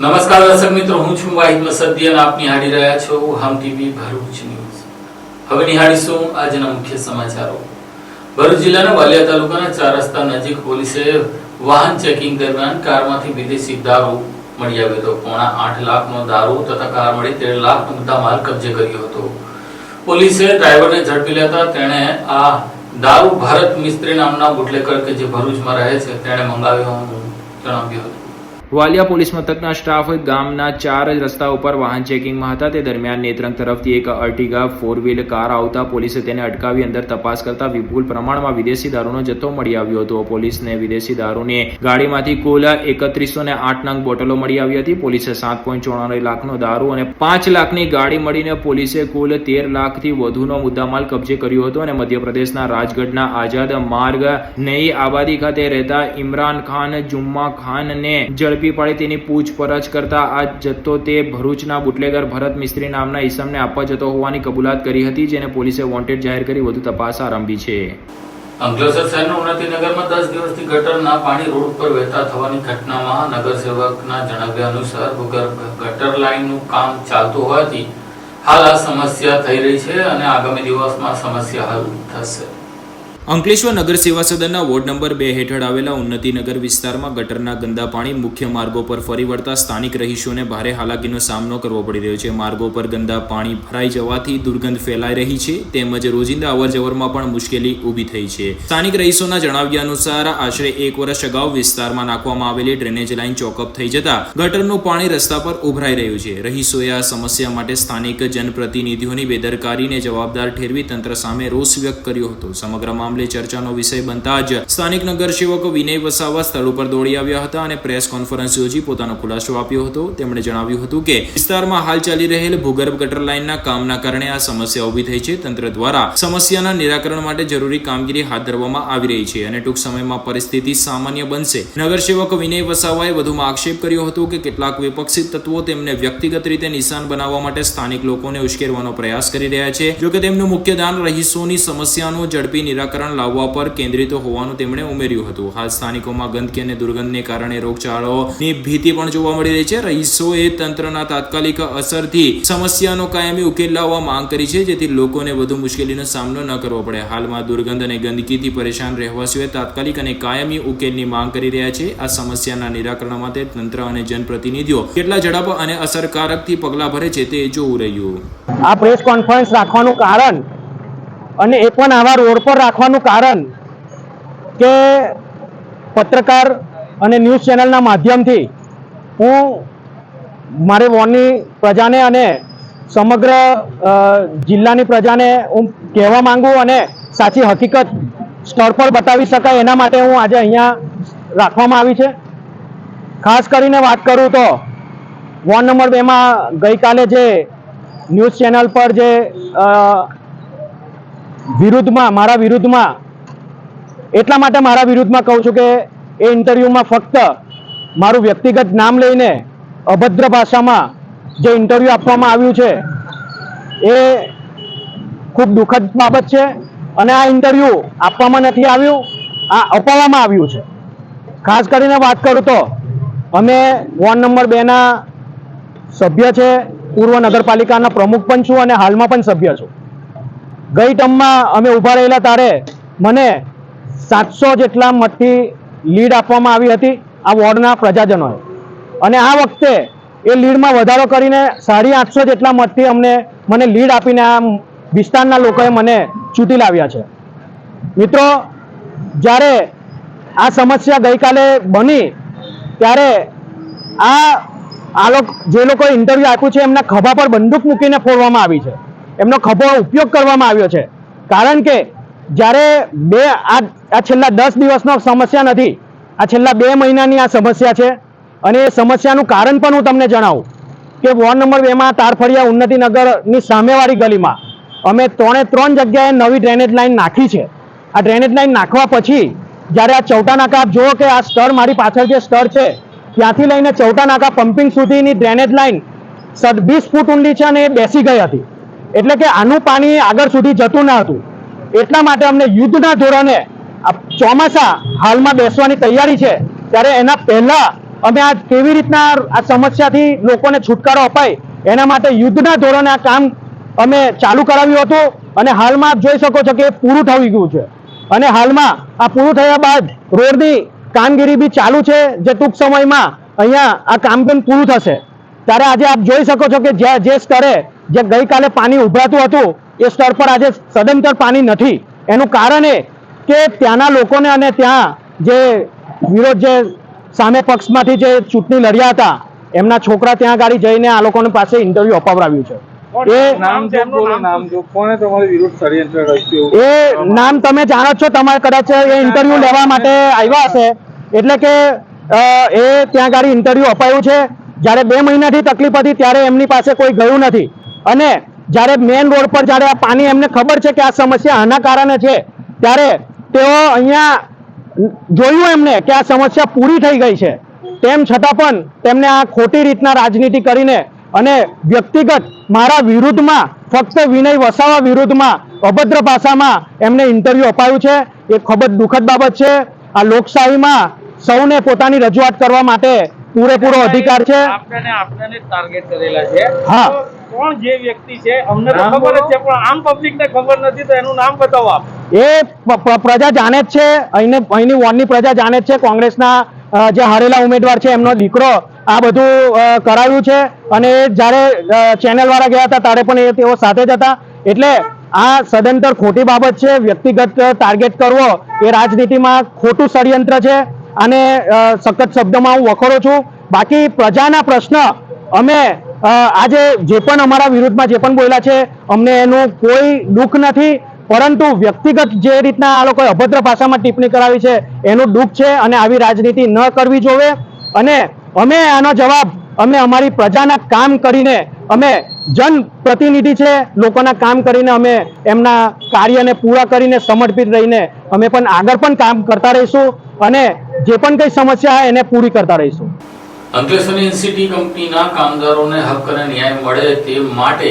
નમસ્કાર દર્શક મિત્રો, હું છું વાહિદ મસદી અને આપ નિહાળી રહ્યા છો હમ ટીવી ભરૂચ ન્યૂઝ. હવે નિહાળીશું આજના મુખ્ય સમાચારો. ભરૂચ જિલ્લાના વાલિયા તાલુકાના 4 રસ્તા નજીક પોલીસે વાહન ચેકિંગ દરમિયાન કારમાંથી વિદેશી દારૂ મળી આવ્યો હતો. 8.5 લાખનો દારૂ તથા કાર મળી 13 લાખનો મુદ્દામાલ કબજે કર્યો હતો. પોલીસે ડ્રાઈવરને ઝડપી લેતા તેણે આ દારૂ ભારત મિસ્ત્રી નામના બુટલેકર કે જે ભરૂચમાં રહે છે તેણે મંગાવ્યો હોવાનું જણાવ્યું હતું. વાલિયા પોલીસ મથકના સ્ટાફ ગામના 4 રસ્તા ઉપર વાહન ચેકિંગમાં હતા. તે દરમિયાન નેત્રંગ તરફથી એક અર્ટિગા 4 કાર આવતા પોલીસે તેને અટકાવી અંદર તપાસ કરતા વિપુલ પ્રમાણમાં વિદેશી દારૂનો જથ્થો મળી આવ્યો હતો. પોલીસને વિદેશી દારૂની ગાડીમાંથી કુલ 3108 નંગ બોટલો મળી આવી હતી. પોલીસે 7.94 લાખનો દારૂ અને 5 લાખની ગાડી મળીને પોલીસે કુલ 13 લાખથી વધુનો મુદ્દામાલ કબજે કર્યો હતો. અને મધ્યપ્રદેશના રાજગઢના આઝાદ માર્ગ નઈ આબાદી ખાતે રહેતા ઇમરાન ખાન જુમ્મા ખાનને ઝડપી પાડી તેની પૂછપરછ કરતા આ જથ્થો તે ભરૂચના બુટલેગર ભરત મિસ્ત્રી નામના ઈસમને આપવા જતો હોવાની કબૂલાત કરી હતી, જેને પોલીસે વોન્ટેડ જાહેર કરી વધુ તપાસ આરંભી છે. અંકલેશ્વર શહેરના ઉન્નતિનગરમાં 10 દિવસથી ગટરના પાણી રોડ પર વહેતા થવાની ઘટનામાં નગરસેવકના જણાવ્યા અનુસાર ભૂગર્ભ ગટર લાઇનનું કામ ચાલતું હોવાથી હાલ આ સમસ્યા થઈ રહી છે અને આગામી દિવસમાં સમસ્યા હલ થશે. અંકલેશ્વર નગર સેવા સદનના વોર્ડ નંબર 2 હેઠળ આવેલા ઉન્નતિનગર વિસ્તારમાં ગટરના ગંદા પાણી મુખ્ય માર્ગો પર ફરી વળતા સ્થાનિક રહીશોને ભારે હાલાકીનો સામનો કરવો પડી રહ્યો છે. માર્ગો પર ગંદા પાણી ભરાઈ જવાથી દુર્ગંધ ફેલાઈ રહી છે, તેમજ રોજિંદા અવરજવરમાં પણ મુશ્કેલી ઊભી થઈ છે. સ્થાનિક રહીશોના જણાવ્યા અનુસાર આશરે 1 વર્ષ અગાઉ વિસ્તારમાં નાખવામાં આવેલી ડ્રેનેજ લાઇન ચોકઅપ થઈ જતા ગટરનું પાણી રસ્તા પર ઉભરાઈ રહ્યું છે. રહીશોએ આ સમસ્યા માટે સ્થાનિક જનપ્રતિનિધિઓની બેદરકારીને જવાબદાર ઠેરવી તંત્ર સામે રોષ વ્યક્ત કર્યો હતો. સમગ્ર મામલે ચર્ચાનો વિષય બનતા જ સ્થાનિક નગરસેવક વિનય વસાવા સ્થળ ઉપર દોડી આવ્યા હતા અને પ્રેસ કોન્ફરન્સ યોજી પોતાનો ખુલાસો આપ્યો હતો. તેમણે જણાવ્યું હતું કે વિસ્તારમાં હાલ ચાલી રહેલ ભૂગર્ભ ગટર લાઇનના કામના કારણે આ સમસ્યા ઊભી થઈ છે. તંત્ર દ્વારા સમસ્યાના નિરાકરણ માટે જરૂરી કામગીરી હાથ ધરવામાં આવી રહી છે અને ટૂંક સમયમાં પરિસ્થિતિ સામાન્ય બનશે. નગરસેવક વિનય વસાવાએ વધુમાં આક્ષેપ કર્યો હતો કે કેટલાક વિપક્ષી તત્વો તેમને વ્યક્તિગત રીતે નિશાન બનાવવા માટે સ્થાનિક લોકોને ઉશ્કેરવાનો પ્રયાસ કરી રહ્યા છે. જોકે તેમનું મુખ્ય ધ્યાન રહીશોની સમસ્યાનું ઝડપી નિરાકરણ લાવવા પર કેન્દ્રિત હોવાનું તેમણે ઉમેર્યું હતું. હાલ સ્થાનિકોમાં ગંદકી અને દુર્ગંધને કારણે રોગચાળાની ભીતિ પણ જોવા મળી રહી છે. રહીશોએ તંત્રના તાત્કાલિક અસરથી સમસ્યાનો કાયમી ઉકેલ લાવવા માંગ કરી છે, જેથી લોકોને વધુ મુશ્કેલીનો સામનો ન કરવો પડે. હાલમાં દુર્ગંધ અને ગંદકીથી પરેશાન રહેવાસીઓએ તાત્કાલિક અને કાયમી ઉકેલની માંગ કરી રહ્યા છે. આ સમસ્યાના નિરાકરણ માટે તંત્ર અને જનપ્રતિનિધિઓ કેટલા ઝડપ અને અસરકારકથી પગલાં ભરે છે તે જોવું રહ્યું. આ પ્રેસ કોન્ફરન્સ રાખવાનું કારણ અને એ પણ આવા રોડ પર રાખવાનું કારણ કે પત્રકાર અને ન્યૂઝ ચેનલના માધ્યમથી હું મારી વોર્ડની પ્રજાને અને સમગ્ર જિલ્લાની પ્રજાને હું કહેવા માંગુ અને સાચી હકીકત સ્થળ પર બતાવી શકાય એના માટે હું આજે અહીંયા રાખવામાં આવી છે. ખાસ કરીને વાત કરું તો વોર્ડ નંબર 2માં ગઈકાલે જે ન્યૂઝ ચેનલ પર જે મારા વિરુદ્ધમાં એટલા માટે મારા વિરુદ્ધમાં કહું છું કે એ ઇન્ટરવ્યુમાં ફક્ત મારું વ્યક્તિગત નામ લઈને અભદ્ર ભાષામાં જે ઇન્ટરવ્યુ આપવામાં આવ્યું છે એ ખૂબ દુઃખદ બાબત છે અને આ ઇન્ટરવ્યુ આપવામાં નથી આવ્યું, આ અપાવવામાં આવ્યું છે. ખાસ કરીને વાત કરું તો અમે વોર્ડ નંબર 2ના સભ્ય છે, પૂર્વ નગરપાલિકાના પ્રમુખ પણ છું અને હાલમાં પણ સભ્ય છું. ગઈ ટર્મમાં અમે ઊભા રહેલા ત્યારે મને 700 જેટલા મતથી લીડ આપવામાં આવી હતી આ વોર્ડના પ્રજાજનોએ, અને આ વખતે એ લીડમાં વધારો કરીને 850 જેટલા મતથી મને લીડ આપીને આ વિસ્તારના લોકોએ મને ચૂંટી લાવ્યા છે. મિત્રો, જ્યારે આ સમસ્યા ગઈકાલે બની ત્યારે જે લોકોએ ઇન્ટરવ્યુ આપ્યું છે એમના ખભા પર બંદૂક મૂકીને ફોડવામાં આવી છે. એમનો ખભો ઉપયોગ કરવામાં આવ્યો છે. કારણ કે જ્યારે આ છેલ્લા 10 દિવસનો સમસ્યા નથી, આ છેલ્લા 2 મહિનાની આ સમસ્યા છે. અને એ સમસ્યાનું કારણ પણ હું તમને જણાવું કે વોર્ડ નંબર 2માં તારફળિયા ઉન્નતિનગરની સામેવાળી ગલીમાં અમે 3 જગ્યાએ નવી ડ્રેનેજ લાઇન નાખી છે. આ ડ્રેનેજ લાઇન નાખવા પછી જ્યારે આ ચૌટા નાકા આપ જુઓ કે આ સ્તર મારી પાછળ જે સ્તર છે ત્યાંથી લઈને ચૌટા નાકા પમ્પિંગ સુધીની ડ્રેનેજ લાઇન 20 ફૂટ ઊંડી છે અને એ બેસી ગઈ હતી. એટલે કે આનું પાણી આગળ સુધી જતું ન હતું. એટલા માટે અમને યુદ્ધના ધોરણે ચોમાસા હાલમાં બેસવાની તૈયારી છે ત્યારે એના પહેલા અમે આ કેવી રીતના આ સમસ્યાથી લોકોને છુટકારો અપાય એના માટે યુદ્ધના ધોરણે આ કામ અમે ચાલુ કરાવ્યું હતું અને હાલમાં આપ જોઈ શકો છો કે એ પૂરું થઈ ગયું છે અને હાલમાં આ પૂરું થયા બાદ રોડની કામગીરી બી ચાલુ છે જે ટૂંક સમયમાં અહીંયા આ કામ પણ પૂરું થશે ત્યારે આજે આપ જોઈ શકો છો કે જે સ્તરે જે ગઈકાલે પાણી ઉભરાતું હતું એ સ્તર પર આજે સદંતર પાણી નથી એનું કારણ એ કે ત્યાંના લોકોને અને ત્યાં જે વિરોધ જે સામે પક્ષમાંથી જે ચૂંટણી લડ્યા હતા એમના છોકરા ત્યાં ગાડી જઈને આ લોકોની પાસે ઇન્ટરવ્યુ અપાવડાવ્યું છે એ નામ તમે જાણો છો, તમારે કદાચ એ ઇન્ટરવ્યુ લેવા માટે આવ્યા હશે એટલે કે એ ત્યાં ગાડી ઇન્ટરવ્યુ અપાયું છે. જ્યારે 2 મહિનાથી તકલીફ હતી ત્યારે એમની પાસે કોઈ ગયું નથી અને જ્યારે મેઇન રોડ પર જ્યારે આ પાણી એમને ખબર છે કે આ સમસ્યા આના કારણે છે ત્યારે તેઓ અહીંયા જોયું એમને કે આ સમસ્યા પૂરી થઈ ગઈ છે તેમ છતાં પણ તેમને આ ખોટી રીતના રાજનીતિ કરીને અને વ્યક્તિગત મારા વિરુદ્ધમાં ફક્ત વિનય વસાવા વિરુદ્ધમાં અભદ્ર ભાષામાં એમને ઇન્ટરવ્યુ અપાયું છે. એ ખૂબ જ દુઃખદ બાબત છે. આ લોકશાહીમાં સૌને પોતાની રજૂઆત કરવા માટે પૂરેપૂરો અધિકાર છે. આપને ટાર્ગેટ કરેલા છે. હા, કોણ જે વ્યક્તિ છે અમને તો ખબર જ છે પણ આમ પબ્લિકને ખબર નથી તો એનું નામ બતાવો આપ. એ પ્રજા જાણે જ છે, અહીંની વોર્ડની પ્રજા જાણે જ છે. કોંગ્રેસના જે હારેલા ઉમેદવાર છે એમનો દીકરો આ બધું કરાવ્યું છે અને જ્યારે ચેનલ વાળા ગયા હતા ત્યારે પણ તેઓ સાથે જ હતા. એટલે આ સદંતર ખોટી બાબત છે. વ્યક્તિગત ટાર્ગેટ કરવો એ રાજનીતિમાં ખોટું ષડયંત્ર છે અને સખત શબ્દમાં હું વખોડું છું. બાકી પ્રજાના પ્રશ્ન અમે આજે જે પણ અમારા વિરુદ્ધમાં જે પણ બોલ્યા છે અમને એનું કોઈ દુઃખ નથી, પરંતુ વ્યક્તિગત જે રીતના આ લોકોએ અભદ્ર ભાષામાં ટિપ્પણી કરાવી છે એનું દુઃખ છે અને આવી રાજનીતિ ન કરવી જોઈએ. અને અમે આનો જવાબ અમે અમારી પ્રજાના કામ કરીને, અમે જનપ્રતિનિધિ છે, લોકોના કામ કરીને અમે એમના કાર્યને પૂરા કરીને સમર્પિત રહીને અમે પણ આગળ પણ કામ કરતા રહીશું અને જે પણ કઈ સમસ્યા હોય એને પૂરી કરતા રહીશું. અંકલેશ્વરની એનસીટી કંપનીના કામદારોને હક અને ન્યાય મળે તે માટે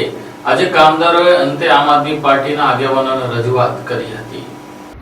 આજે કામદારોએ અંતે આમ આદમી પાર્ટીના આગેવાનોને રજૂઆત કરી હતી.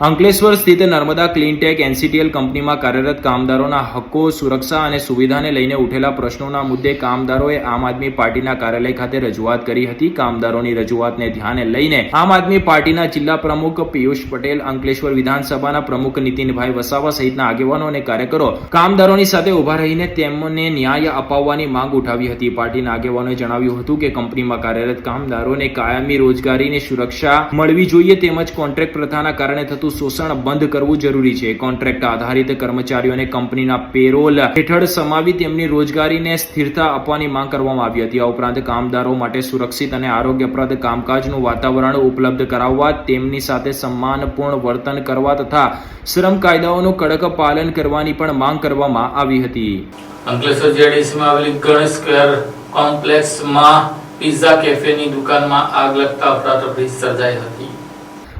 અંકલેશ્વર સ્થિત નર્મદા ક્લીનટેક એનસીટીએલ કંપનીમાં કાર્યરત કામદારોના હક્કો, સુરક્ષા અને સુવિધાને લઈને ઉઠેલા પ્રશ્નોના મુદ્દે કામદારોએ આમ આદમી પાર્ટીના કાર્યાલય ખાતે રજૂઆત કરી હતી. કામદારોની રજૂઆતને ધ્યાને લઈને આમ આદમી પાર્ટીના જિલ્લા પ્રમુખ પિયુષ પટેલ, અંકલેશ્વર વિધાનસભાના પ્રમુખ નીતિનભાઈ વસાવા સહિતના આગેવાનો અને કાર્યકરો કામદારોની સાથે ઉભા રહીને તેમને ન્યાય અપાવવાની માંગ ઉઠાવી હતી. પાર્ટીના આગેવાનોએ જણાવ્યું હતું કે કંપનીમાં કાર્યરત કામદારોને કાયમી રોજગારીની સુરક્ષા મળવી જોઈએ તેમજ કોન્ટ્રાક્ટ પ્રથાના કારણે થતું શોષણ બંધ કરવું જરૂરી છે. કોન્ટ્રાક્ટ આધારિત કર્મચારીઓને કંપનીના પેરોલ હેઠળ સમાવી તેમની રોજગારીને સ્થિરતા આપવાની માંગ કરવામાં આવી હતી. આ ઉપરાંત કામદારો માટે સુરક્ષિત અને આરોગ્યપ્રદ કામકાજનું વાતાવરણ ઉપલબ્ધ કરાવવા, તેમની સાથે સન્માનપૂર્ણ વર્તન કરવા તથા શ્રમ કાયદાઓનું કડક પાલન કરવાની પણ માંગ કરવામાં આવી હતી. અંકલેશ્વર જેડીસીમાં આવેલી ગણેશ સ્ક્વેર કોમ્પ્લેક્સમાં પિઝા કેફેની દુકાનમાં આગ લાગતા અફરાતફરી સર્જાઈ હતી.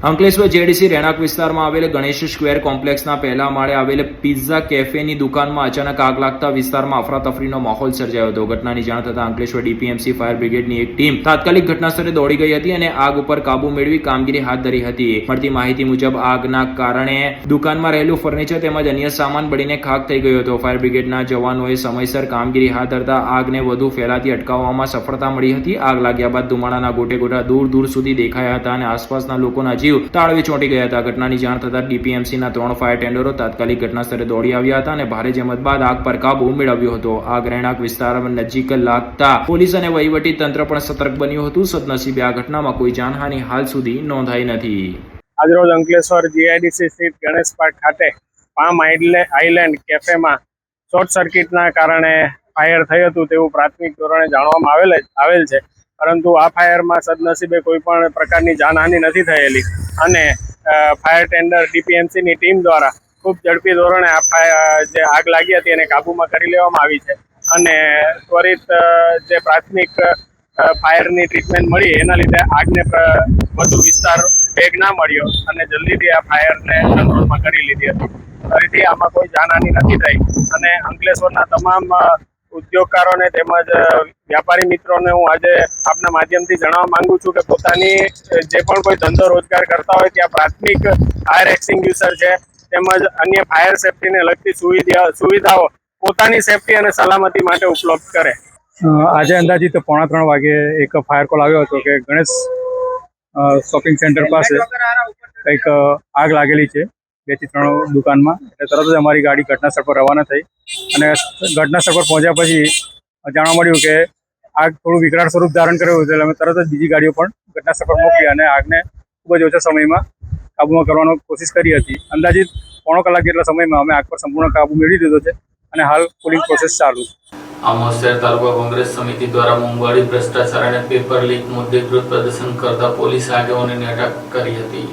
અંકલેશ્વર જેડીસી રહેણાંક વિસ્તારમાં આવેલ ગણેશ સ્ક્વેર કોમ્પ્લેક્સના પહેલા માળે આવેલ પિઝા કેફેની દુકાનમાં અચાનક આગ લાગતા વિસ્તારમાં અફરાતફરીનો માહોલ સર્જાયો હતો. ઘટનાની જાણ થતાં અંકલેશ્વર ડીપીએમસી ફાયર બ્રિગેડની એક ટીમ તાત્કાલિક ઘટનાસ્થળે દોડી ગઈ હતી અને આગ ઉપર કાબુ મેળવી કામગીરી હાથ ધરી હતી. મળતી માહિતી મુજબ આગના કારણે દુકાનમાં રહેલું ફર્નિચર તેમજ અન્ય સામાન બળીને ખાક થઈ ગયો હતો. ફાયર બ્રિગેડના જવાનોએ સમયસર કામગીરી હાથ ધરતા આગને વધુ ફેલાતી અટકાવવામાં સફળતા મળી હતી. આગ લાગ્યા બાદ ધુમાડાના ગોટે ગોટા દૂર સુધી દેખાયા હતા અને આસપાસના લોકોના જીવ તાળવે ચોંટી ગયા હતા. ઘટનાની જાણ થતાં ડીપીએમસીના 3 ફાયર ટેન્ડરો તાત્કાલિક ઘટના સ્થળે દોડી આવ્યા હતા અને ભારે જહેમત બાદ આગ પર કાબુ મેળવ્યો હતો. આગ રહેણાંક વિસ્તારમાં નજીક લાગતા પોલીસ અને વહીવટી તંત્ર પણ સતર્ક બન્યું હતું. સદનસીબે આ ઘટનામાં કોઈ જાનહાનિ હાલ સુધી નોંધાઈ નથી. આજરોજ અંકલેશ્વર જીઆઈડીસી સ્થિત ગણેશ પાર્ક ખાતે પામ આઈલેન્ડ કેફેમાં શોર્ટ સર્કિટના કારણે ફાયર થયું હતું તેવું પ્રાથમિક ધોરણે જાણવામાં આવેલ છે, પરંતુ આ ફાયરમાં સદનસીબે કોઈ પણ પ્રકારની જાનહાનિ નથી થયેલી અને ફાયર ટેન્ડર ડીપીએમસીની ટીમ દ્વારા ખૂબ ઝડપી ધોરણે જે આગ લાગી હતી એને કાબૂમાં કરી લેવામાં આવી છે અને ત્વરિત જે પ્રાથમિક ફાયરની ટ્રીટમેન્ટ મળી એના લીધે આગને વધુ વિસ્તાર વેગ ના મળ્યો અને જલ્દીથી આ ફાયરને કંટ્રોલમાં કરી લીધી હતી. ફરીથી આમાં કોઈ જાનહાનિ નથી થઈ અને અંકલેશ્વરના તમામ ઉદ્યોગકારોને તેમજ વ્યાપારી મિત્રોને હું આજે આપના માધ્યમથી જણાવવા માંગુ છું કે પોતાની જે પણ કોઈ ધંધો રોજગાર કરતા હોય ત્યાં પ્રાથમિક ફાયર એક્સટિંગ્યુશર છે તેમજ અન્ય ફાયર સેફટીને લગતી સુવિધાઓ પોતાની સેફટી અને સલામતી માટે ઉપલબ્ધ કરે. આજે અંદાજિત 2:45 વાગે એક ફાયર કોલ આવ્યો હતો કે ગણેશ શોપિંગ સેન્ટર પાસે કંઈક આગ લાગેલી છે 2 થી 3 દુકાનમાં. એટલે તરત જ અમારી ગાડી ઘટના સ્થળ પર રવાના થઈ અને ઘટના સ્થળ પર પહોંચ્યા પછી જાણવા મળ્યું કે આગ થોડું વિકરાળ સ્વરૂપ ધારણ કર્યું હતું. એટલે અમે તરત જ બીજી ગાડીઓ પણ ઘટના સ્થળ પર મોકલી અને આગને ખૂબ જ ઓછા સમયમાં કાબૂમાં કરવાનો કોશિશ કરી હતી. અંદાજિત 1.5 કલાક જેટલા સમયમાં અમે આગ પર સંપૂર્ણ કાબુ મેળવી દીધો છે અને હાલ કુલિંગ પ્રોસેસ ચાલુ છે. આમોદ શહેર તાલુકા કોંગ્રેસ સમિતિ દ્વારા મોંઘવારી, ભ્રષ્ટાચાર અને પેપર લીક મુદ્દે વિરોધ પ્રદર્શન કરતા પોલીસ આગેવાનોની અટક કરી હતી.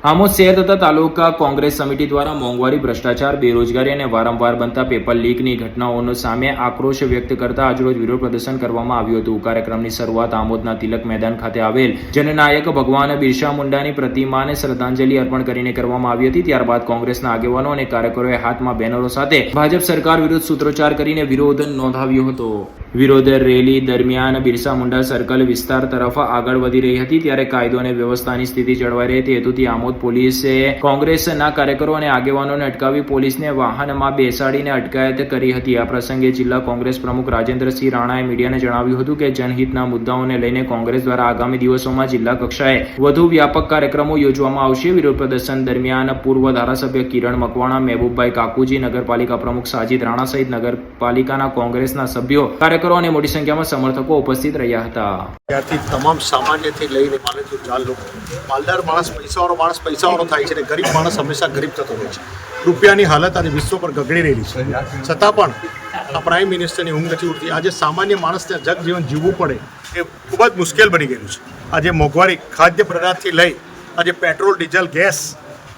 આમોદ શહેર તથા તાલુકા કોંગ્રેસ સમિતિ દ્વારા મોંઘવારી, ભ્રષ્ટાચાર, બેરોજગારી અને વારંવાર બનતા પેપર લીકની ઘટનાઓનો સામે આક્રોશ વ્યક્ત કરતા આજરોજ વિરોધ પ્રદર્શન કરવામાં આવ્યું હતું. કાર્યક્રમની શરૂઆત આમોદના તિલક મેદાન ખાતે આવેલ જનનાયક ભગવાન બિરસા મુંડાની પ્રતિમાને શ્રદ્ધાંજલિ અર્પણ કરીને કરવામાં આવી હતી. ત્યારબાદ કોંગ્રેસના આગેવાનો અને કાર્યકરોએ હાથમાં બેનરો સાથે ભાજપ સરકાર વિરુદ્ધ સૂત્રોચ્ચાર કરીને વિરોધ નોંધાવ્યો હતો. વિરોધ રેલી દરમિયાન બિરસા મુંડા સર્કલ વિસ્તાર તરફ આગળ વધી રહી હતી ત્યારે કાયદો અને વ્યવસ્થાની સ્થિતિ જળવાઈ રહે તે હેતુથી આમોદ પોલીસે કોંગ્રેસના કાર્યકરો અને આગેવાનોને અટકાવી પોલીસને વાહનમાં બેસાડીને અટકાયત કરી હતી. આ પ્રસંગે જિલ્લા કોંગ્રેસ પ્રમુખ રાજેન્દ્રસિંહ રાણાએ મીડિયાને જણાવ્યું હતું કે જનહિતના મુદ્દાઓને લઈને કોંગ્રેસ દ્વારા આગામી દિવસોમાં જિલ્લા કક્ષાએ વધુ વ્યાપક કાર્યક્રમો યોજવામાં આવશે. વિરોધ પ્રદર્શન દરમિયાન પૂર્વ ધારાસભ્ય કિરણ મકવાણા, મહેબૂબભાઈ કાકુજી, નગરપાલિકા પ્રમુખ સાજીદ રાણા સહિત નગરપાલિકાના કોંગ્રેસના સભ્યો, કાર્યકરો અને મોટી સંખ્યામાં સમર્થકો ઉપસ્થિત રહ્યા હતા. ત્યારથી તમામ સામાન્યથી લઈને માને તો ચાર લોકો, માલદાર માણસ પૈસાવાળો થાય છે અને ગરીબ માણસ હંમેશા ગરીબ થતો હોય છે. રૂપિયાની હાલત આજે વિશ્વ પર ગગડી રહેલી છે. છતાં પણ આ પ્રાઇમ મિનિસ્ટરની ઊંઘ નથી ઉઠતી. આજે સામાન્ય માણસને જગજીવન જીવવું પડે એ ખૂબ જ મુશ્કેલ બની ગયેલું છે. આજે મોંઘવારી, ખાદ્ય પદાર્થથી લઈ આજે પેટ્રોલ, ડીઝલ, ગેસ,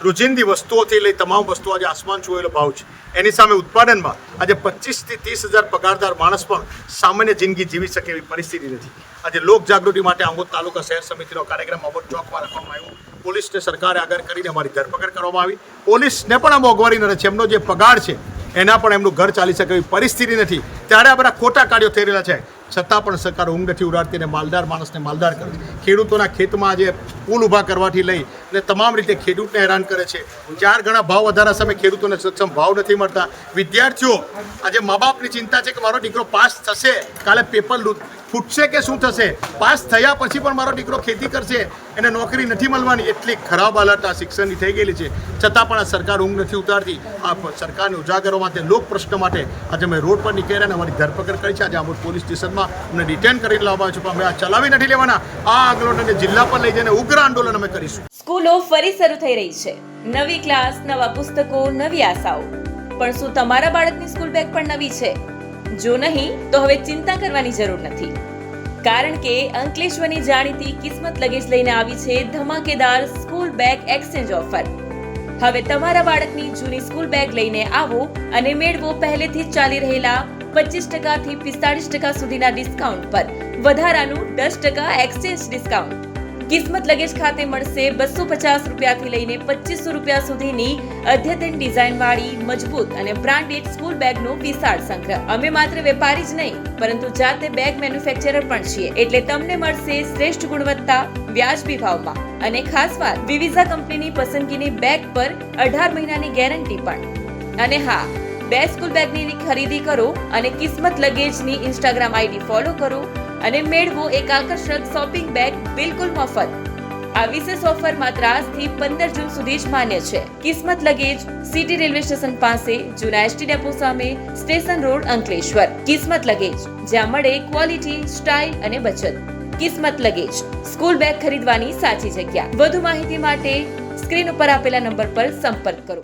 રોજિંદી વસ્તુઓથી લઈ તમામ વસ્તુઓ આજે આસમાન છુએલો ભાવ છે. એની સામે ઉત્પાદનમાં આજે 25 થી 30 હજાર પગારદાર માણસ પણ સામાન્ય જિંદગી જીવી શકે એવી પરિસ્થિતિ નથી. આજે લોક જાગૃતિ માટે આમોદ તાલુકા શહેર સમિતિનો કાર્યક્રમ આમોદ ચોકમાં રાખવામાં આવ્યો. પોલીસને સરકારે આગળ કરીને અમારી ધરપકડ કરવામાં આવી. પોલીસને પણ આ મોંઘવારી ન છે, એમનો જે પગાર છે એના પણ એમનું ઘર ચાલી શકે એવી પરિસ્થિતિ નથી. ત્યારે આ બધા ખોટા કાર્યો થઈ રહેલા છે. છતાં પણ સરકાર ઊંઘ નથી ઉડાડતી અને માલદાર માણસને માલદાર કરે છે. ખેડૂતોના ખેતમાં આજે પુલ ઊભા કરવાથી લઈ અને તમામ રીતે ખેડૂતને હેરાન કરે છે. 4 ગણા ભાવ વધારા સામે ખેડૂતોને સક્ષમ ભાવ નથી મળતા. વિદ્યાર્થીઓ આજે મા બાપની ચિંતા છે કે મારો દીકરો પાસ થશે, કાલે પેપર ફૂટશે કે શું થશે, પાસ થયા પછી પણ મારો દીકરો ખેતી કરશે, એને નોકરી નથી મળવાની. એટલી ખરાબ હાલત આ શિક્ષણની થઈ ગયેલી છે. છતાં પણ આ સરકાર ઊંઘ નથી ઉતારતી. આ સરકારને ઉજાગરો માટે, લોક પ્રશ્ન માટે આજે અમે રોડ પર નીકળ્યા અને અમારી ધરપકડ કરી છે. આજે આમોદ પોલીસ સ્ટેશનમાં અમને ડિટેન કરીને લાવવામાં આવ્યું છે. પણ અમે આ ચલાવી નથી લેવાના. આ આંદોલનને જિલ્લા પર લઈ જઈને ઉગ્ર આંદોલન અમે કરીશું. સ્કૂલો ફરી શરૂ થઈ રહી છે. નવી ક્લાસ, નવા પુસ્તકો, નવી આશાઓ. પણ શું તમારા બાળકની સ્કૂલ બેગ પણ નવી છે? જો નહીં તો હવે ચિંતા કરવાની જરૂર નથી, કારણ કે અંકલેશ્વરની જાણીતી કિસ્મત લગેજ લઈને આવી છે ધમાકેદાર સ્કૂલ બેગ એક્સચેન્જ ઓફર. હવે તમારા બાળકની જૂની સ્કૂલ બેગ લઈને આવો અને મેળવો પહેલેથી જ ચાલી રહેલા 25% થી 45% સુધીના ડિસ્કાઉન્ટ પર વધારાનું 10% એક્સચેન્જ ડિસ્કાઉન્ટ. કિસ્મત લગેજ ખાતે મળશે 250 રૂપિયાથી લઈને 2500 રૂપિયા સુધીની અદ્યતન ડિઝાઇન વાળી મજબૂત અને બ્રાન્ડેડ સ્કૂલ બેગનો વિશાળ સંગ્રહ. અમે માત્ર વેપારી જ નહીં પરંતુ જાતે બેગ મેન્યુફેક્ચરર પણ છીએ, એટલે તમને મળશે શ્રેષ્ઠ ગુણવત્તા, વ્યાજબી ભાવમાં અને ખાસ વાત, વિવિઝા કંપનીની પસંદગીની બેગ પર 18 મહિનાની ગેરંટી પણ. અને હા, 2 સ્કૂલ બેગની ખરીદી કરો અને કિસ્મત લગેજની ઇન્સ્ટાગ્રામ આઈડી ફોલો કરો અને મેળવો એક આકર્ષક શોપિંગ બેગ બિલકુલ મફત. આ વિશેષ ઓફર માત્ર આજથી 15 જૂન સુધી જ માન્ય છે. કિસ્મત લગેજ, સિટી રેલવે સ્ટેશન પાસે, જૂના એસટી ડેપો સામે, સ્ટેશન રોડ, અંકલેશ્વર. કિસ્મત લગેજ, જ્યાં મળે ક્વોલિટી, સ્ટાઇલ અને બચત. કિસ્મત લગેજ, સ્કૂલ બેગ ખરીદવાની સાચી જગ્યા. વધુ માહિતી માટે સ્ક્રીન ઉપર આપેલા નંબર પર સંપર્ક કરો.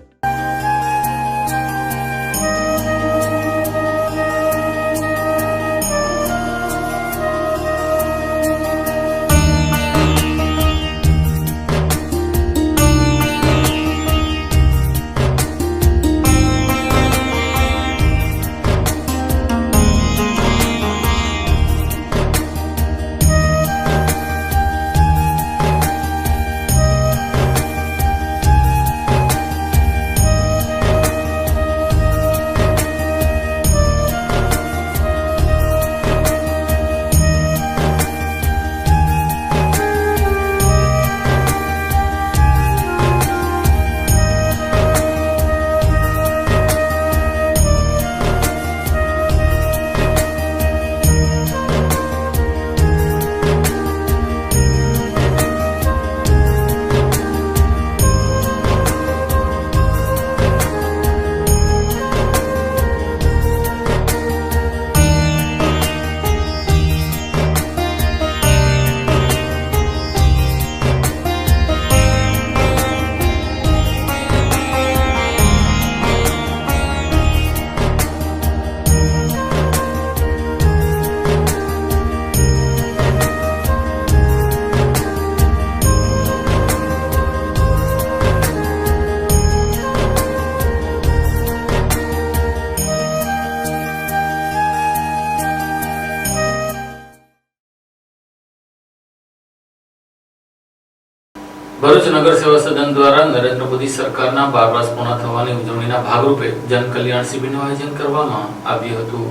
ભરૂચ નગર સેવા સદન દ્વારા નરેન્દ્ર મોદી સરકારના 12 વર્ષ પૂર્ણ થવાની ઉજવણીના ભાગરૂપે જન કલ્યાણ શિબિરનું આયોજન કરવામાં આવ્યું હતું.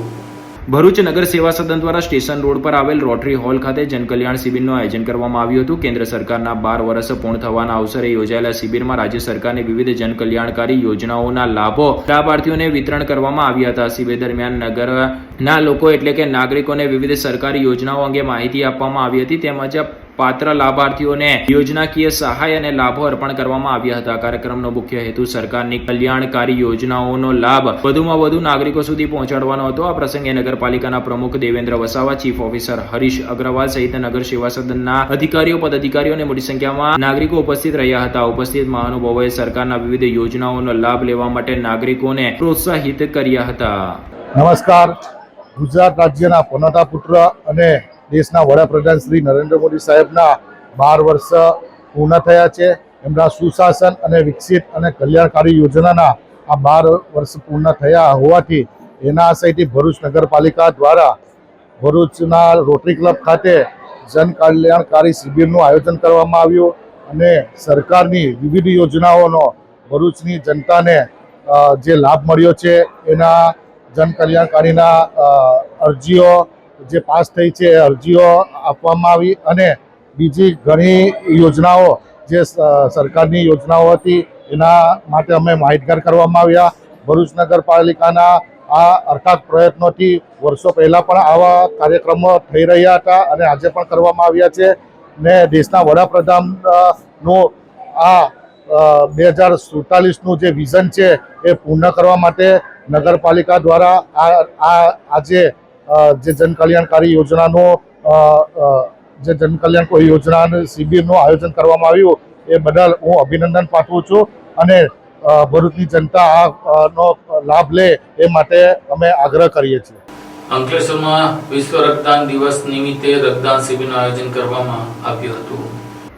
ભરૂચ નગર સેવા સદન દ્વારા સ્ટેશન રોડ પર આવેલ રોટરી હોલ ખાતે જનકલ્યાણ શિબિરનું આયોજન કરવામાં આવ્યું હતું. કેન્દ્ર સરકારના 12 વર્ષ પૂર્ણ થવાના અવસરે યોજાયેલા શિબિરમાં રાજ્ય સરકારની વિવિધ જનકલ્યાણકારી યોજનાઓના લાભો લાભાર્થીઓને વિતરણ કરવામાં આવ્યા હતા. શિબિર દરમિયાન નગરના લોકો એટલે કે નાગરિકોને વિવિધ સરકારી યોજનાઓ અંગે માહિતી આપવામાં આવી હતી. તેમજ પાત્ર લાભાર્થીઓને યોજનાકીય સહાય અને લાભો અર્પણ કરવામાં આવ્યા હતા. કાર્યક્રમનો મુખ્ય હેતુ સરકારની કલ્યાણકારી યોજનાઓનો લાભ વધુમાં વધુ નાગરિકો સુધી પહોંચાડવાનો હતો. આ પ્રસંગે નગરપાલિકાના પ્રમુખ દેવેન્દ્ર વસાવા, ચીફ ઓફિસર હરીશ અગ્રવાલ સહિત નગર સેવા સદનના અધિકારીઓ, પદાધિકારીઓ અને મોટી સંખ્યામાં નાગરિકો ઉપસ્થિત રહ્યા હતા. ઉપસ્થિત મહાનુભાવોએ સરકારના વિવિધ યોજનાઓનો લાભ લેવા માટે નાગરિકોને પ્રોત્સાહિત કર્યા હતા. નમસ્કાર. ગુજરાત રાજ્યના પનોતા પુત્ર અને દેશના વડાપ્રધાન શ્રી નરેન્દ્ર મોદી સાહેબના 12 વર્ષ પૂર્ણ થયા છે. એમના સુશાસન અને વિકસિત અને કલ્યાણકારી યોજનાના આ 12 વર્ષ પૂર્ણ થયા હોવાથી એના આશયથી ભરૂચ નગરપાલિકા દ્વારા ભરૂચના રોટરી ક્લબ ખાતે જન કલ્યાણકારી શિબિરનું આયોજન કરવામાં આવ્યું અને સરકારની વિવિધ યોજનાઓનો ભરૂચની જનતાને જે લાભ મળ્યો છે એના જન કલ્યાણકારીના અરજીઓ જે પાસ થઈ છે એ અરજીઓ આપવામાં આવી અને બીજી ઘણી યોજનાઓ જે સરકારની યોજનાઓ હતી એના માટે અમે માહિતગાર કરવામાં આવ્યા. ભરૂચ નગરપાલિકાના આ અર્થાત પ્રયત્નોથી વર્ષો પહેલાં પણ આવા કાર્યક્રમો થઈ રહ્યા હતા અને આજે પણ કરવામાં આવ્યા છે ને દેશના વડાપ્રધાનનું આ 2047નું જે વિઝન છે એ પૂર્ણ કરવા માટે નગરપાલિકા દ્વારા આજે જે જનકલ્યાણકારી યોજનાનું શિબિરનું આયોજન કરવામાં આવ્યું એ બદલ હું અભિનંદન પાઠવું છું અને ભરૂચની જનતા આનો લાભ લે એ માટે અમે આગ્રહ કરીએ છીએ. અંકલેશ્વરમાં વિશ્વ રક્તદાન દિવસ નિમિત્તે રક્તદાન શિબિરનું આયોજન કરવામાં આવ્યું હતું.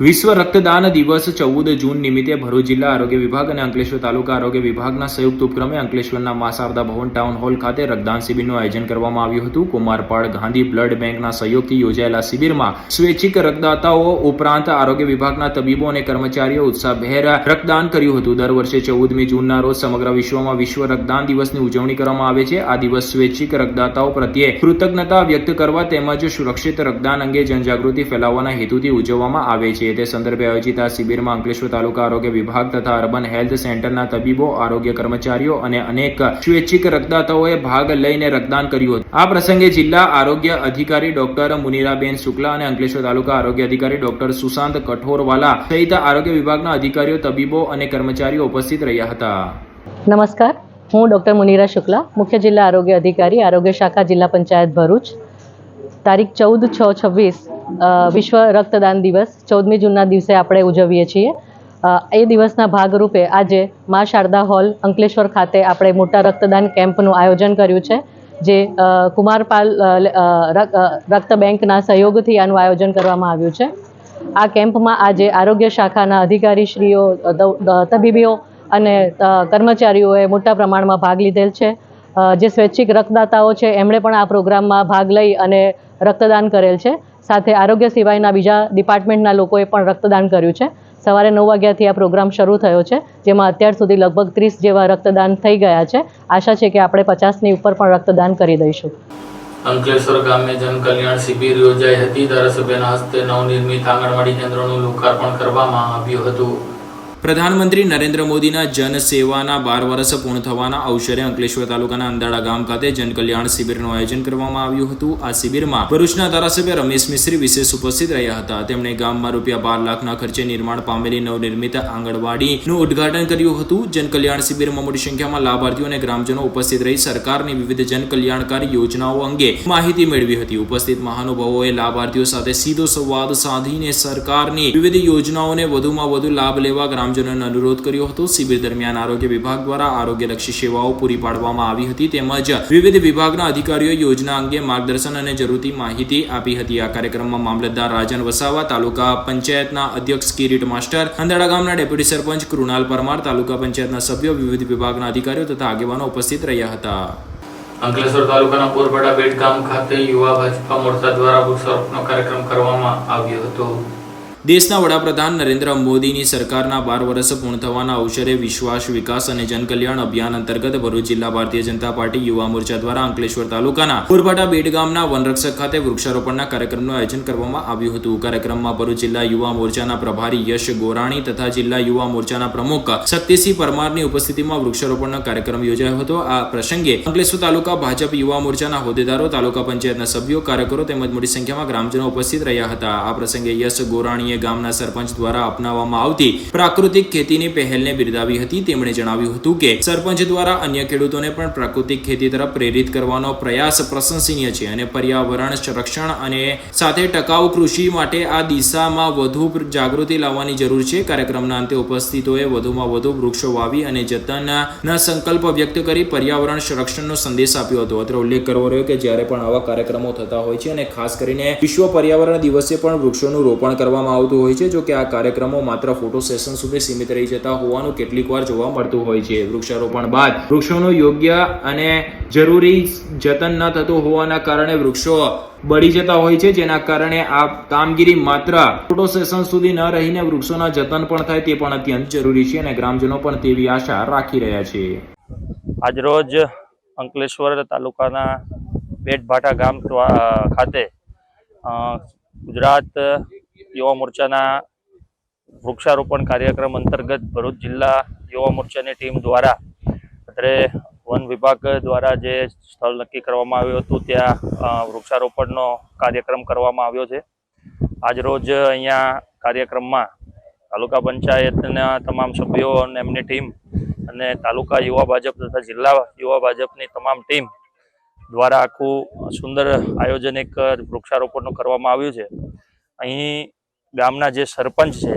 વિશ્વ રક્તદાન દિવસ 14 જૂન નિમિત્તે ભરૂચ જિલ્લા આરોગ્ય વિભાગ અને અંકલેશ્વર તાલુકા આરોગ્ય વિભાગના સંયુક્ત ઉપક્રમે અંકલેશ્વરના મા શારદા ભવન ટાઉન હોલ ખાતે રક્તદાન શિબિરનું આયોજન કરવામાં આવ્યું હતું. કુમારપાળ ગાંધી બ્લડ બેંકના સહયોગથી યોજાયેલા શિબિરમાં સ્વૈચ્છિક રક્તદાતાઓ ઉપરાંત આરોગ્ય વિભાગના તબીબો અને કર્મચારીઓ ઉત્સાહભેર રક્તદાન કર્યું હતું. દર વર્ષે 14મી જૂનના રોજ સમગ્ર વિશ્વમાં વિશ્વ રક્તદાન દિવસની ઉજવણી કરવામાં આવે છે. આ દિવસ સ્વૈચ્છિક રક્તદાતાઓ પ્રત્યે કૃતજ્ઞતા વ્યક્ત કરવા તેમજ સુરક્ષિત રક્તદાન અંગે જનજાગૃતિ ફેલાવવાના હેતુથી ઉજવવામાં આવે છે. તે સંદર્ભે આયોજિત આ શિબિરમાં અંકલેશ્વર તાલુકા આરોગ્ય વિભાગ તથા અર્બન હેલ્થ સેન્ટરના તબીબો, આરોગ્ય કર્મચારીઓ અને અનેક સ્વૈચ્છિક રક્તદાતાઓએ ભાગ લઈને રક્તદાન કર્યું હતું. આ પ્રસંગે જિલ્લા આરોગ્ય અધિકારી ડોક્ટર મુનિરાબેન શુક્લા અને અંકલેશ્વર તાલુકા આરોગ્ય અધિકારી ડોક્ટર સુશાંત કઠોરવાલા સહિત આરોગ્ય વિભાગના અધિકારીઓ, તબીબો અને કર્મચારીઓ ઉપસ્થિત રહ્યા હતા. નમસ્કાર, હું ડોક્ટર મુનિરા શુક્લા, મુખ્ય જિલ્લા આરોગ્ય અધિકારી, આરોગ્ય શાખા, જિલ્લા પંચાયત ભરૂચ. તારીખ 14/6/26 વિશ્વ રક્તદાન દિવસ 14મી જૂનના દિવસે આપણે ઉજવીએ છીએ. એ દિવસના ભાગરૂપે આજે મા શારદા હોલ અંકલેશ્વર ખાતે આપણે મોટા રક્તદાન કેમ્પનું આયોજન કર્યું છે, જે કુમારપાલ રક્ત બેંકના સહયોગથી આનું આયોજન કરવામાં આવ્યું છે. આ કેમ્પમાં આજે આરોગ્ય શાખાના અધિકારીશ્રીઓ, તબીબીઓ અને કર્મચારીઓએ મોટા પ્રમાણમાં ભાગ લીધેલ છે. જે સ્વૈચ્છિક રક્તદાતાઓ છે એમણે પણ આ પ્રોગ્રામમાં ભાગ લઈ અને રક્તદાન કરેલ છે. સાથે આરોગ્ય સિવાયના બીજા ડિપાર્ટમેન્ટના લોકોએ પણ રક્તદાન કર્યું છે. સવારે 9 વાગ્યાથી આ પ્રોગ્રામ શરૂ થયો છે, જેમાં અત્યાર સુધી લગભગ 30 જેવા રક્તદાન થઈ ગયા છે. આશા છે કે આપણે 50ની ઉપર પણ રક્તદાન કરી દઈશું. અંકલેશ્વર ગામે જન કલ્યાણ શિબિર યોજાઈ હતી. ધારાસભ્યના હસ્તે નવનિર્મિત આંગણવાડી કેન્દ્રનું લોકાર્પણ કરવામાં આવ્યું હતું. પ્રધાનમંત્રી નરેન્દ્ર મોદીના જન સેવાના 12 વર્ષ પૂર્ણ થવાના અવસરે અંકલેશ્વર તાલુકાના અંદાડા ગામ ખાતે જનકલ્યાણ શિબિરનું આયોજન કરવામાં આવ્યું હતું. આ શિબિરમાં ભરૂચના ધારાસભ્ય રમેશ મિસ્ત્રી વિશેષ ઉપસ્થિત રહ્યા હતા. તેમણે ગામમાં ₹12 લાખના ખર્ચે નિર્માણ પામેલી નવનિર્મિત આંગણવાડીનું ઉદ્ઘાટન કર્યું હતું. જનકલ્યાણ શિબિરમાં મોટી સંખ્યામાં લાભાર્થીઓ અને ગ્રામજનો ઉપસ્થિત રહી સરકારની વિવિધ જનકલ્યાણકારી યોજનાઓ અંગે માહિતી મેળવી હતી. ઉપસ્થિત મહાનુભાવોએ લાભાર્થીઓ સાથે સીધો સંવાદ સાધીને સરકારની વિવિધ યોજનાઓને વધુમાં વધુ લાભ લેવા ગ્રામજનોને અનુરોધ કર્યો હતો. શિબિર દરમિયાન આરોગ્ય વિભાગ દ્વારા આરોગ્યલક્ષી સેવાઓ પૂરી પાડવામાં આવી હતી, તેમજ વિવિધ વિભાગના અધિકારીઓ યોજના અંગે માર્ગદર્શન અને જરૂરી માહિતી આપી હતી. આ કાર્યક્રમમાં મામલતદાર રાજન વસાવા, તાલુકા પંચાયતના અધ્યક્ષ કિરીટ માસ્ટર, અંદાડા ગામના ડેપ્યુટી સરપંચ કૃણાલ પરમાર, તાલુકા પંચાયતના સભ્યો, વિવિધ વિભાગના અધિકારીઓ તથા આગેવાનો ઉપસ્થિત રહ્યા હતા. અંકલેશ્વર તાલુકાના પોરબડા બેટ ગામ ખાતે યુવા ભાજપા મોરચા દ્વારા વૃક્ષારોપણનો કાર્યક્રમ કરવામાં આવ્યો હતો. દેશના વડાપ્રધાન નરેન્દ્ર મોદીની સરકારના 12 વર્ષ પૂર્ણ થવાના અવસરે વિશ્વાસ વિકાસ અને જનકલ્યાણ અભિયાન અંતર્ગત ભરૂચ જિલ્લા ભારતીય જનતા પાર્ટી યુવા મોરચા દ્વારા અંકલેશ્વર તાલુકાના કોરભાટા બેટ ગામના વનરક્ષક ખાતે વૃક્ષારોપણના કાર્યક્રમનું આયોજન કરવામાં આવ્યું હતું. કાર્યક્રમમાં ભરૂચ જિલ્લા યુવા મોરચાના પ્રભારી યશ ગોરાણી તથા જિલ્લા યુવા મોરચાના પ્રમુખ શક્તિસિંહ પરમારની ઉપસ્થિતિમાં વૃક્ષારોપણનો કાર્યક્રમ યોજાયો હતો. આ પ્રસંગે અંકલેશ્વર તાલુકા ભાજપ યુવા મોરચાના હોદ્દેદારો, તાલુકા પંચાયતના સભ્યો, કાર્યકરો તેમજ મોટી સંખ્યામાં ગ્રામજનો ઉપસ્થિત રહ્યા હતા. આ પ્રસંગે યશ ગોરાણીએ ગામના સરપંચ દ્વારા અપનાવવામાં આવતી પ્રાકૃતિક ખેતીની પહેલને બિરદાવી હતી. તેમણે જણાવ્યું હતું કે સરપંચ દ્વારા અન્ય ખેડૂતોને પણ પ્રાકૃતિક ખેતી તરફ પ્રેરિત કરવાનો પ્રયાસ પ્રશંસનીય છે અને પર્યાવરણ સંરક્ષણ અને સાથે ટકાઉ કૃષિ માટે આ દિશામાં વધુ જાગૃતિ લાવવાની જરૂર છે. કાર્યક્રમના અંતે ઉપસ્થિતોએ વધુમાં વધુ વૃક્ષો વાવી અને જતનના સંકલ્પ વ્યક્ત કરી પર્યાવરણ સંરક્ષણનો સંદેશ આપ્યો હતો. અત્રે ઉલ્લેખ કરવો રહ્યો કે જ્યારે પણ આવા કાર્યક્રમો થતા હોય છે અને ખાસ કરીને વિશ્વ પર્યાવરણ દિવસે પણ વૃક્ષોનું રોપણ કરવામાં આવતું હોય છે. જો કે આ કાર્યક્રમો માત્ર ફોટો સેશન સુધી સીમિત રહી જતા હોવાનું કેટલીક વાર જોવા મળતું હોય છે. વૃક્ષારોપણ બાદ વૃક્ષોનું યોગ્ય અને જરૂરી જતન ન થતું હોવાના કારણે વૃક્ષો બળી જતા હોય છે, જેના કારણે આ કામગીરી માત્ર ફોટો સેશન સુધી ન રહીને વૃક્ષોના જતન પણ થાય તે પણ અત્યંત જરૂરી છે અને ગ્રામજનો પણ તેવી આશા રાખી રહ્યા છે. આજરોજ અંકલેશ્વર તાલુકાના બેટભાટા ગામ ખાતે ગુજરાત યુવા મોરચાના વૃક્ષારોપણ કાર્યક્રમ અંતર્ગત ભરૂચ જિલ્લા યુવા મોરચાની ટીમ દ્વારા અત્રે વન વિભાગ દ્વારા જે સ્થળ નક્કી કરવામાં આવ્યું હતું ત્યાં વૃક્ષારોપણનો કાર્યક્રમ કરવામાં આવ્યો છે. આજરોજ અહીંયા કાર્યક્રમમાં તાલુકા પંચાયતના તમામ સભ્યો અને એમની ટીમ અને તાલુકા યુવા ભાજપ તથા જિલ્લા યુવા ભાજપની તમામ ટીમ દ્વારા આખું સુંદર આયોજન એક વૃક્ષારોપણનું કરવામાં આવ્યું છે. અહીં ગામના જે સરપંચ છે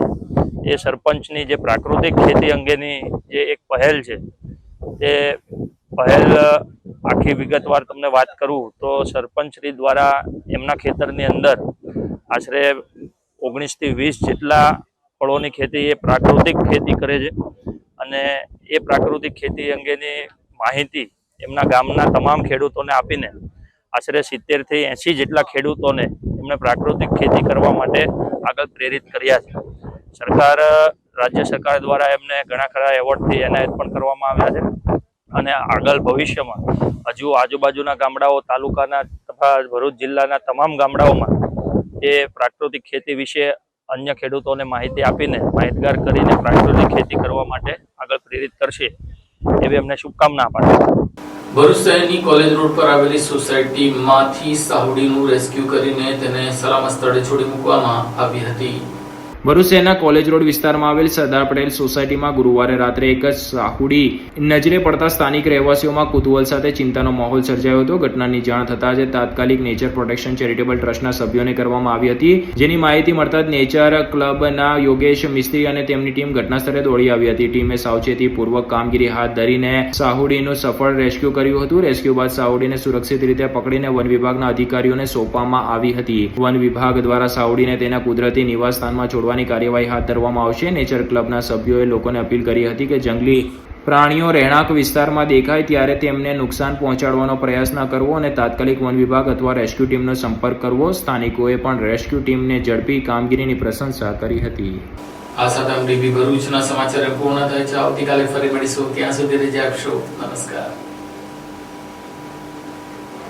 એ સરપંચની જે પ્રાકૃતિક ખેતી અંગેની જે એક પહેલ છે તે પહેલ આખી વિગતવાર તમને વાત કરું તો સરપંચશ્રી દ્વારા એમના ખેતરની અંદર આશરે 19 થી 20 જેટલા ફળોની ખેતી એ પ્રાકૃતિક ખેતી કરે છે અને એ પ્રાકૃતિક ખેતી અંગેની માહિતી એમના ગામના તમામ ખેડૂતોને આપીને આશરે 70 થી 80 જેટલા ખેડૂતોને એમણે પ્રાકૃતિક ખેતી કરવા માટે આગળ પ્રેરિત કર્યા છે. રાજ્ય સરકાર દ્વારા એમને ઘણા ખરા એવોર્ડથી એનાયત પણ કરવામાં આવ્યા છે અને આગળ ભવિષ્યમાં હજુ આજુબાજુના ગામડાઓ, તાલુકાના તથા ભરૂચ જિલ્લાના તમામ ગામડાઓમાં એ પ્રાકૃતિક ખેતી વિશે અન્ય ખેડૂતોને માહિતી આપીને માહિતગાર કરીને પ્રાકૃતિક ખેતી કરવા માટે આગળ પ્રેરિત કરશે એવી એમને શુભકામના પાઠવું. ભરૂચ શહેરની કોલેજ રોડ પર આવેલી સોસાયટીમાંથી સાહુડીનું રેસ્ક્યુ કરીને તેને સલામત સ્થળે છોડી મૂકવામાં આવી હતી. ભરૂચ શહેરના કોલેજ રોડ વિસ્તારમાં આવેલ સરદાર પટેલ સોસાયટીમાં ગુરુવારે રાત્રે એક સાહુડી નજરે પડતા સ્થાનિક રહેવાસીઓમાં કુતૂહલ સાથે ચિંતાનો માહોલ સર્જાયો હતો. ઘટનાની જાણ થતાં જ તાત્કાલિક નેચર પ્રોટેક્શન ચેરિટેબલ ટ્રસ્ટના સભ્યોને કરવામાં આવી હતી, જેની માહિતી મળતા જ નેચર ક્લબના યોગેશ મિસ્ત્રી અને તેમની ટીમ ઘટનાસ્થળે દોડી આવી હતી. ટીમે સાવચેતીપૂર્વક કામગીરી હાથ ધરીને સાહુડીનું સફળ રેસ્ક્યુ કર્યું હતું. રેસ્ક્યુ બાદ સાહુડીને સુરક્ષિત રીતે પકડીને વન વિભાગના અધિકારીઓને સોંપવામાં આવી હતી. વન વિભાગ દ્વારા સાહુડીને તેના કુદરતી નિવાસ સ્થાનમાં છોડવા કાર્યવાહી હાથ ધરવામાં આવશે. નેચર ક્લબના સભ્યોએ લોકોને અપીલ કરી હતી કે જંગલી પ્રાણીઓ રહેણાંક વિસ્તારમાં દેખાય ત્યારે તેમને નુકસાન પહોંચાડવાનો પ્રયાસ ન કરવો અને તાત્કાલિક વન વિભાગ અથવા રેસ્ક્યુ ટીમનો સંપર્ક કરવો. સ્થાનિકોએ પણ રેસ્ક્યુ ટીમને ઝડપી કામગીરીની પ્રશંસા કરી હતી. આ સાથે ડીબી ભરૂચના સમાચાર પૂર્ણ થાય છે. આવતીકાલે ફરી મળીશું. ત્યાં સુધી રજા આપશો. નમસ્કાર.